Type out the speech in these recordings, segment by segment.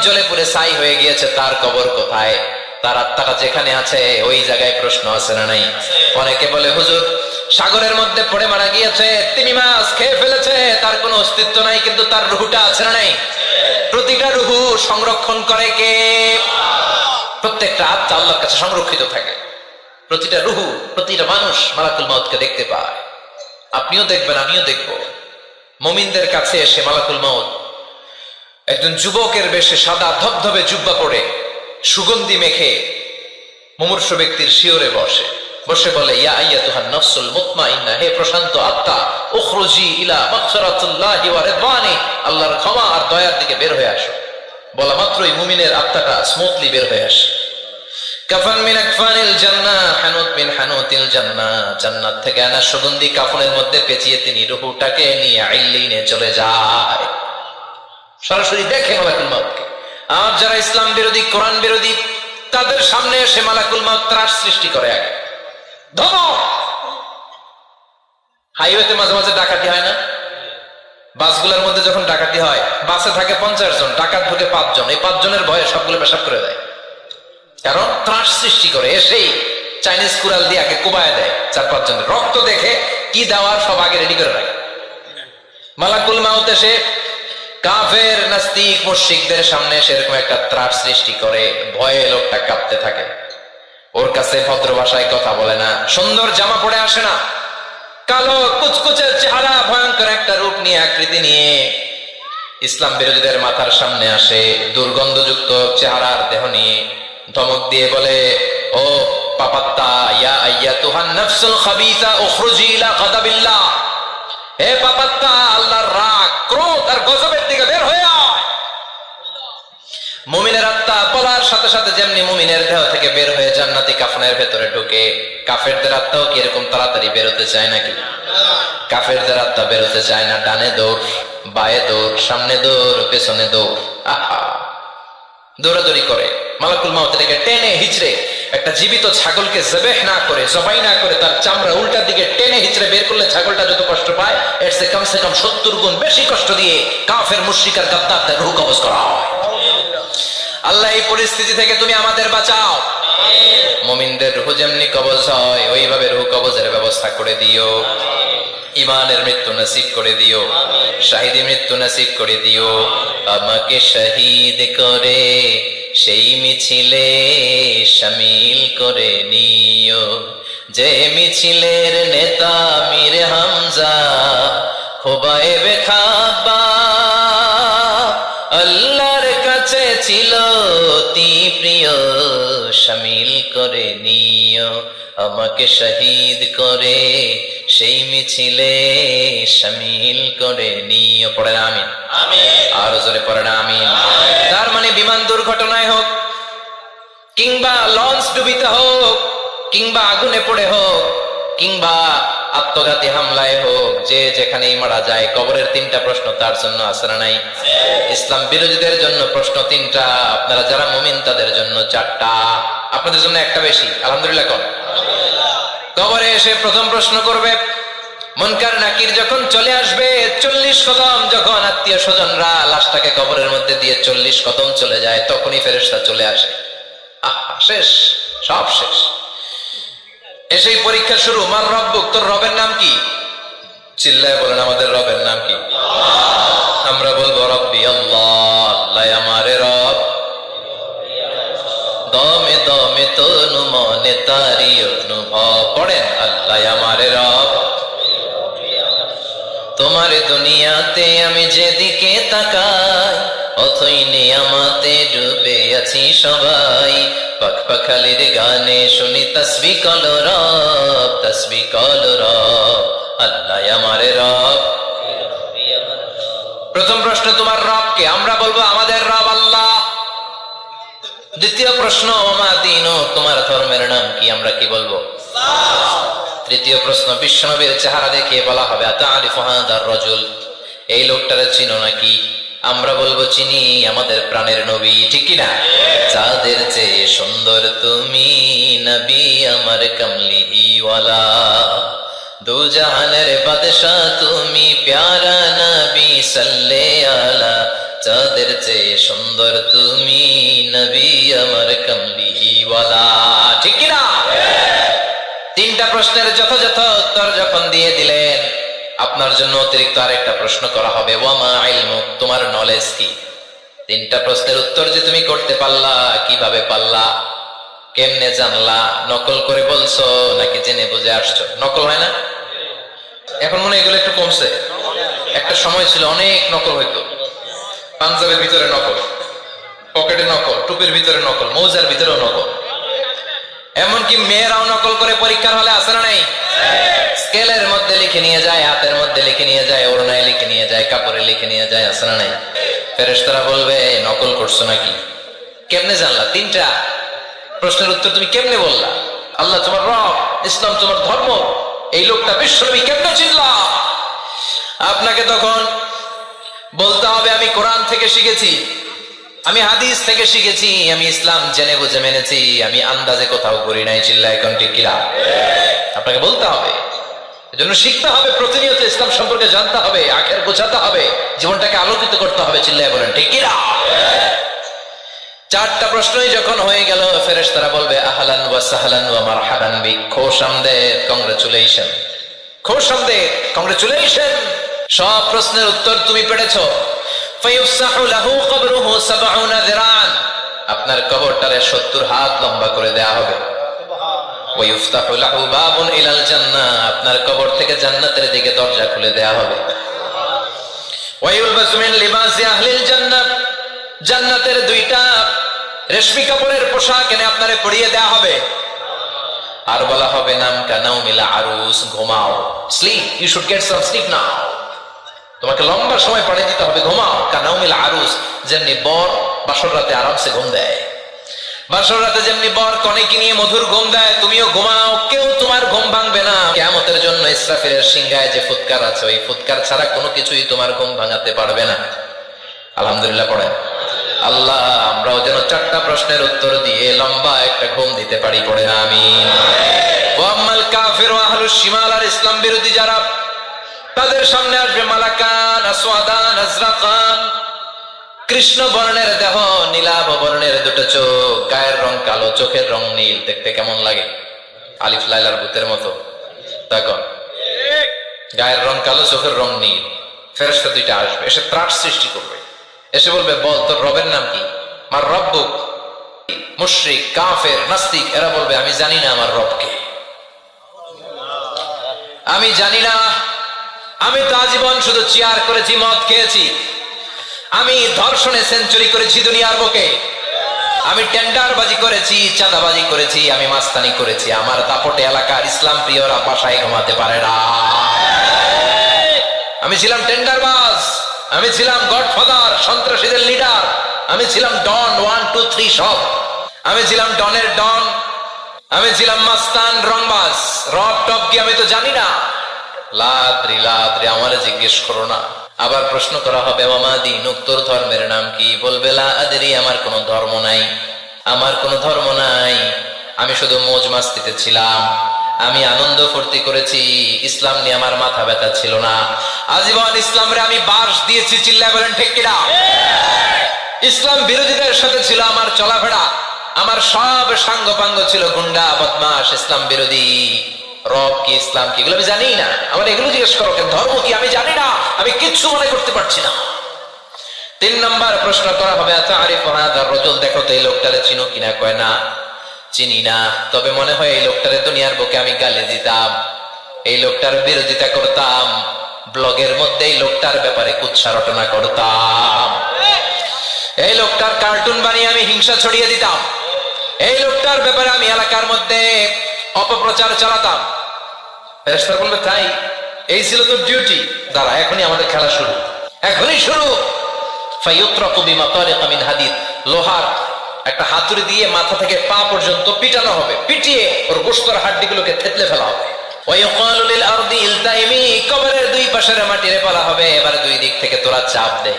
জ্বলে পুড়ে ছাই হয়ে গিয়েছে, তার কবর কোথায়? তার আত্মাটা যেখানে আছে ওই জায়গায় প্রশ্ন আছে না নাই? অনেকে বলে হুজুর সাগরের মধ্যে পড়ে মারা গিয়েছে, তিমি মাছ খেয়ে ফেলেছে, তার কোনো অস্তিত্ব নাই, কিন্তু তার রুহুটা আছে না নাই? প্রতিটা রুহু সংরক্ষণ করে কে? প্রত্যেকটা আত্মা আল্লাহর কাছে সংরক্ষিত থাকে। প্রতিটা রুহু, প্রতিটা মানুষ মালাকুল মাউতকে দেখতে পায়। আপনিও দেখবেন, আমিও দেখব। মুমিনদের কাছে এসে মালাকুল মাউত একজন যুবকের বেশে সাদা ধবধবে জুব্বা পরে সুগন্ধি মেখে মুমূর্ষু ব্যক্তির শিওরে বসে বসে বলে, ইয়া আইয়াতুহান নাফসুল মুতমাইন্না, হে প্রশান্ত আত্মা, উখরুজি ইলা মাগফিরাতিল্লাহি ওয়া রিদওয়ানি, আল্লাহর ক্ষমা আর দয়ার দিকে বের হয়ে আসো। বলা মাত্রই মুমিনের আত্মাটা স্মুথলি বের হয়ে আসে। কাফান মিন আকফানিল জান্নাহ, হানুত মিন হানুতিল জান্নাহ, জান্নাত থেকে আনা সুগন্ধি কাফনের মধ্যে পেঁচিয়ে তিনি রূহটাকে নিয়ে আইলিনে চলে যায়। সরাসরি দেখে মালাকুল মাউতকে। আর যারা ইসলাম বিরোধী, কোরআন বিরোধী, তাদের সামনে এসে মালাকুল মাউত ত্রাস সৃষ্টি করে। আগে ধমক। হাইওয়েতে মাঝে মাঝে ডাকাতি হয় না? বাসগুলোর মধ্যে যখন ডাকাতি হয়, বাসে থাকে 50 জন, ডাকাত ঢুকে 5 জন, এই 5 জনের ভয়ে সবগুলো পেশাব করে দেয়। কারণ ত্রাস সৃষ্টি করে। এসেই চাইনিজ কুড়াল দিয়ে আগে কোবায় দেয় 4-5 জনের। রক্ত দেখে কি দেওয়ার সব আগে রেডি করে রাখে। মালাকুল মাউত এসে কাফের নাস্তিক মুশরিকদের সামনে সেরকম একটা ত্রাস সৃষ্টি করে। ভয়ে লোকটা কাঁপতে থাকে। ওর কাছে ভদ্র ভাষায় কথা বলে না, সুন্দর জামা পরে আসে না, কালো কুচকুচে চেহারা, ভয়ঙ্কর একটা রূপ নিয়ে, আকৃতি নিয়ে ইসলাম বিরোধীদের মাথার সামনে আসে, দুর্গন্ধযুক্ত চেহারার দেহ নিয়ে ধমক দিয়ে বলে, ও পাপাত্তা, ইয়া আইয়াতুহান নাফসুল খাবিসা উখরুজি ইলা গাদাবিল্লাহ, হে পাপাত্তা, আল্লাহর রাগ, ক্রোধ আর গজবের দিকে বের হয়ে আয়। মুমিনের আত্মা বলার সাথে সাথে যেমনি মুমিনের দেহ থেকে বের হয়ে জান্নাতি কাফনের ভেতরে ঢুকে, কাফেরদের আত্মাও কি এরকম তাড়াতাড়ি বেরোতে চায় নাকি? কাফেরদের আত্মা বেরোতে চায় না। ডানে দৌড়, বায়ে দৌড়, সামনে দৌড়, পেছনে দৌড়, আহা দৌড়াদৌড়ি করে। মালাকুল মাউত এটাকে টেনে হিচড়ে, একটা জীবিত ছাগলকে জবেহ না করে, জবাই না করে, তার চামড়া উল্টা দিকে টেনে হিচড়ে বের করলে ছাগলটা যত কষ্ট পায়, এর চেয়ে কমসে কম 70 গুণ বেশি কষ্ট দিয়ে কাফের মুশরিক আর গাদ্দারদের রূহ কবজ করা হয়। আল্লাহ এই পরিস্থিতি থেকে তুমি আমাদের বাঁচাও। মুমিনদের রূহ যেমনি কবজ হয় ওইভাবে রূহ কবজের ব্যবস্থা করে দিও। ইমানের মৃত্যু নসিব করে দিও, শাহিদি মৃত্যু নসিব করে দিও। আমাকে শহীদ করে সেই মিছিলে শামিল করে নিও, যে মিছিলের নেতা মীর হামজা খোবায়েবে খাব্বাব, আল্লাহর কাছে ছিল অতি প্রিয়, শামিল করে নিও। আমাকে শহীদ করে সেই মিছিলে শামিল করে নিও। পড়েন আমিন। আরো জোরে পড়েন আমিন। তার মানে বিমান দুর্ঘটনায় হোক, কিংবা লঞ্চ ডুবিতে হোক, কিংবা আগুনে পড়ে হোক, কিংবা আত্মঘাতী হামলায় হোক, যে যেখানেই মারা যায়, কবরের 3টা প্রশ্ন তার জন্য আছে না নাই? ইসলাম বিরোধীদের জন্য প্রশ্ন 3টা, আপনারা যারা মুমিন তাদের জন্য 4টা, আপনাদের জন্য একটা বেশি। আলহামদুলিল্লাহ। কোন কবরে এসে প্রথম প্রশ্ন করবে, মুনকার নাকির যখন চলে আসবে, 40 কদম যখন আত্মীয় স্বজনরা লাশটাকে কবরের মধ্যে দিয়ে 40 কদম চলে যায়, তখনই ফেরেশতা চলে আসে। শেষ, সব শেষ। এসেই পরীক্ষা শুরু। মার রব্বুক, তোর রবের নাম কি? চিল্লায় বলেন, আমাদের রবের নাম কি? আমরা বলবো রব্বি আল্লাহ, আল্লাহ আমারে রব। দমে দমে তনু মনে তারি অনুভব। পড়েন, আল্লাহ আমারে রব। তোমার দুনিয়াতে আমি যেদিকে তাকাই, অথই নিয়ামতে ডুবে আছি সবাই। পাখপাখালির গানে শুনি তাসবিহ কল রব, তাসবিহ কল রব, আল্লাহ আমারে রব। প্রথম প্রশ্ন, তোমার রব কে? আমরা বলবো আমাদের রব আল্লাহ। দ্বিতীয় প্রশ্ন, ওমা দীনু, তোমার ধর্মের নাম কি? আমরা কি বলবো? তৃতীয় প্রশ্ন, বিশ্বনবীর চেহারা দেখিয়ে বলা হবে, আতারিফু হাদার রাজুল, এই লোকটারে চিনো নাকি? আমরা বলবো চিনি, আমাদের প্রাণের নবী, ঠিক কি না? যাদের চেয়ে সুন্দর তুমি নবী আমার কমলিওয়ালা, দু জাহানের বাদশা তুমি প্যারা নবী সাল্লে আলা, চাঁদের চেয়ে সুন্দর তুমি, নবী আমার কামলিওয়ালা। ঠিক কিনা? তিনটা প্রশ্নের যথাযথ উত্তর যখন দিয়ে দিলেন, আপনার জন্য অতিরিক্ত আরেকটা প্রশ্ন করা হবে, ওয়ামা ইলমুক, তোমার নলেজ কি? তিনটা প্রশ্নের উত্তর যে তুমি করতে পারলা, কিভাবে পারলা, কেমনে জানলা? নকল করে বলছো নাকি জেনে বুঝে আসছো? নকল হয় না? এখন মনে হয় এগুলো একটু কমছে। একটা সময় ছিল অনেক নকল হইতো। পাঞ্জাবের ভিতরে নকল, পকেটে নকল, টুপির ভিতরে নকল, মৌজার ভিতরেও নকল। এমনকি মেয়েরাও নকল করে পরীক্ষার হলে আসে না নাই? স্কেলের মধ্যে লিখে নিয়ে যায়, হাতের মধ্যে লিখে নিয়ে যায়, ওড়নায় লিখে নিয়ে যায়, কাপড়ে লিখে নিয়ে যায়, আসে না নাই? ফেরেশতারা বলবে নকল করছো নাকি? কেমনে জানলা? তিনটা প্রশ্নের উত্তর তুমি কেমনে বললা? আল্লাহ তোমার রব, ইসলাম তোমার ধর্ম, এই লোকটা বিশ্বনবী, কেমনে চিনলা? আপনাকে তখন বলতে হবে আমি কোরআন থেকে শিখেছি, আমি হাদিস থেকে শিখেছি, আমি ইসলাম জেনে বুঝে মেনেছি, আমি আন্দাজে কোথাও করি নাই। চিল্লা এখন ঠিক কিনা? আপনাকে বলতে হবে, এজন্য শিখতে হবে, প্রতিনিয়ত ইসলাম সম্পর্কে জানতে হবে, আখের গোছাতে হবে, জীবনটাকে আলোকিত করতে হবে। চিল্লায় বলেন ঠিক কিনা? চারটা প্রশ্নই যখন হয়ে গেল, ফেরেশতারা বলবে আহলান ওয়া সাহলান ওয়া মারহাবান বিক, খোশামদেদ, কংগ্রাচুলেশন, খোশামদেদ, কংগ্রাচুলেশন, সব প্রশ্নের উত্তর তুমি পেরেছো। ফায়ুফসাহু লাহু কবরুহু 70 যিরান, আপনার কবরটারে 70 হাত লম্বা করে দেয়া হবে। ওয়া ইফতাহু লাহু বাবুন ইলাল জান্নাহ, আপনার কবর থেকে জান্নাতের দিকে দরজা খুলে দেয়া হবে। ওয়া ইউলবাসু মিন লিবাসি আহলিল জান্নাহ, জান্নাতের দুইটা রেশমি কাপড়ের পোশাক এনে আপনারে পরিয়ে দেয়া হবে। আর বলা হবে নাম কানাউমিল আরুস, ঘুমাও, sleep, you should get some sleep now, তোমাকে লম্বা সময় পাড়ি দিতে হবে, ঘুমাও। কানাউমিল আরুস, যেমনি বর বাসর রাতে আরামসে ঘুম দেয়, বাসর রাতে যেমনি বর কনেকে নিয়ে মধুর ঘুম দেয়, তুমিও ঘুমাও, কেউ তোমার ঘুম ভাঙবে না। কিয়ামতের জন্য ইসরাফিলের সিংহায় যে ফুৎকার আছে, ওই ফুৎকার ছাড়া কোনো কিছুই তোমার ঘুম ভাঙাতে পারবে না। আলহামদুলিল্লাহ পড়েন। আল্লাহ আমরাও যেন চারটা প্রশ্নের উত্তর দিয়ে লম্বা একটা ঘুম দিতে পারি, পড়ে না আমিন। ওয়াম্মাল কাফির ওয়া আহলুশ শিমাল, আর ইসলাম বিরোধী যারা, তাদের সামনে আসবে মালাকান আসওয়াদান আজরাকান, কৃষ্ণ বর্ণের দেহ, নীলাভ বর্ণের দুটো চোখ, গায়ের রং কালো, চোখের রং নীল, দেখতে কেমন লাগে? আলিফ লাইলার ভূতের মতো। দেখো, গায়ের রং কালো, চোখের রং নীল। ফেরেশতা দুইটা আসবে, এসে ত্রাস সৃষ্টি করবে, এসে বলবে বল তোর রবের নাম কি? মার রব্বুক। মুশরিক, কাফের, নাস্তিক এরা বলবে আমি জানি না আমার রবকে, আমি জানি না, আমি তো আজীবন শুধু চিয়ার করেছি, মদ খেয়েছি, আমি ধর্ষণে সেঞ্চুরি করেছি দুনিয়ার বুকে, আমি টেন্ডারবাজি করেছি, চাঁদাবাজি করেছি, আমি মাস্তানি করেছি, আমার দাপটে এলাকার ইসলাম প্রিয়রা বাসায় ঘুমাতে পারে না। আমি ছিলাম টেন্ডারবাজ, আমি ছিলাম গডফাদার, সন্ত্রাসীদের লিডার, আমি ছিলাম ডন 1 2 3 সব, আমি ছিলাম ডনের ডন, আমি ছিলাম মাস্তান, রংবাজ, রব টপ কি আমি তো জানি না। লাদ্রি লাদ্রি, আমারে জিজ্ঞেস করো না। আবার প্রশ্ন করা হবে মামা দীনুক, তোর ধর্মের নাম কি? বলবে লা আদরি, আমার কোনো ধর্ম নাই, আমার কোনো ধর্ম নাই, আমি শুধু মৌজ মাস্তিতে ছিলাম, আমি আনন্দ ফুর্তি করেছি, ইসলাম নিয়ে আমার মাথা ব্যথা ছিল না, আজীবন ইসলামরে আমি বাস দিয়েছি। চিল্লায় বলেন ঠিক কিনা? ইসলাম বিরোধীদের সাথে ছিল আমার চলাফেরা, আমার সব সাঙ্গপাঙ্গ ছিল গুন্ডা বদমাশ, ইসলাম বিরোধী। রব কি, ইসলাম কি, এগুলো আমি জানি না, আমার এগুলো জিজ্ঞেস করো কেন? ধর্ম কি আমি জানি না, আমি কিচ্ছু মনে করতে পারছি না। 3 নম্বর প্রশ্ন করা হবে আতারিফু হাদার রাজুল, দেখো তো এই লোকটারে চিনো কিনা? কয় না, চিনি না, তবে মনে হয় এই লোকটারে দুনিয়ার বুকে আমি গালি দিতাম, এই লোকটার বিরোধিতা করতাম, ব্লগের মধ্যে এই লোকটার ব্যাপারে কুৎসা রটনা করতাম, এই লোকটার কার্টুন বানিয়ে আমি হিংসা ছড়িয়ে দিতাম, এই লোকটার ব্যাপারে আমি এলাকার মধ্যে অপপ্রচার চালাতাম। ফেরেশতা বলবে তাই, এই ছিল তোর ডিউটি, দাঁড়া এখনই আমাদের খেলা শুরু, এখনই শুরু। ফায়ুতরাকু বিমাতারিক মিন হাদিদ, লোহার একটা হাতুড়ি দিয়ে মাথা থেকে পা পর্যন্ত পিটানো হবে, পিটিয়ে ওর গোশতের হাড্ডিগুলোকে থেতলে ফেলা হবে। ওয়ায়ুকালু লিল আরদি ইলতাইমি, কবরের দুই পাশের মাটিরে ফেলা হবে, এবার দুই দিক থেকে তোরা চাপ দে,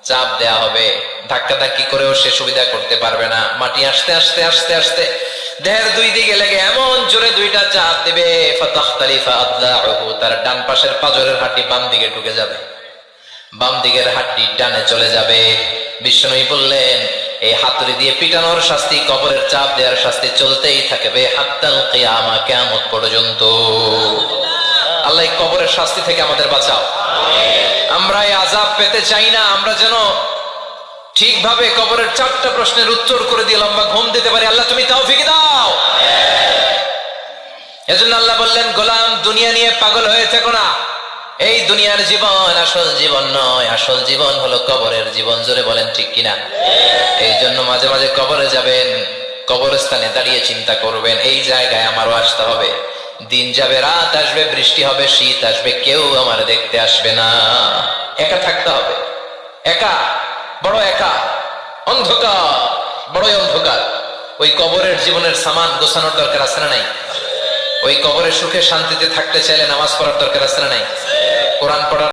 চাপ দেয়া হবে, ধাক্কা ধাক্কি করেও সে সুবিধা করতে পারবে না, মাটি আস্তে আস্তে আস্তে আস্তে দেহের দুই দিকে লেগে এমন জোরে দুইটা চাপ দেবে, ফাতাখতালিফা আদলাউহু, তার ডান পাশের পাজরের হাড্ডি বাম দিকে ঢুকে যাবে, বাম দিকের হাড্ডি ডানে চলে যাবে। বিষ্ণুই বললেন, এই হাতুড়ি দিয়ে পিটানোর শাস্তি, কবরের চাপ দেওয়ার শাস্তি চলতেই থাকবে হাত্তাল কিয়ামা, কিয়ামত পর্যন্ত। আল্লাহ এই কবরের শাস্তি থেকে আমাদের বাঁচাও। আমরা এই আযাব পেতে চাই না, আমরা যেন ঠিকভাবে কবরের 4টা প্রশ্নের উত্তর করে দিয়ে লম্বা ঘুম দিতে পারি। আল্লাহ তুমি তৌফিক দাও। এজন্য আল্লাহ বললেন, গোলাম দুনিয়া নিয়ে পাগল হয়ে থেকো না। এই দুনিয়ার জীবন আসল জীবন নয়, আসল জীবন হলো কবরের জীবন। জোরে বলেন ঠিক কিনা? এই জন্য মাঝে মাঝে কবরে যাবেন, কবরস্থানে দাঁড়িয়ে চিন্তা করবেন, এই জায়গায় আমারও আসতে হবে। দিন যাবে, রাত আসবে, বৃষ্টি হবে, শীত আসবে, কেউ আমার দেখতে আসবে না। একা থাকতে হবে, একা, বড় একা, অন্ধকার, বড়ই অন্ধকার। ওই কবরের জীবনের সামান গোছানোর দরকার আছে না নাই? ওই কবরের সুখে শান্তিতে থাকতে চাইলে নামাজ পড়ার দরকার আছে না নাই? কোরআন পড়ার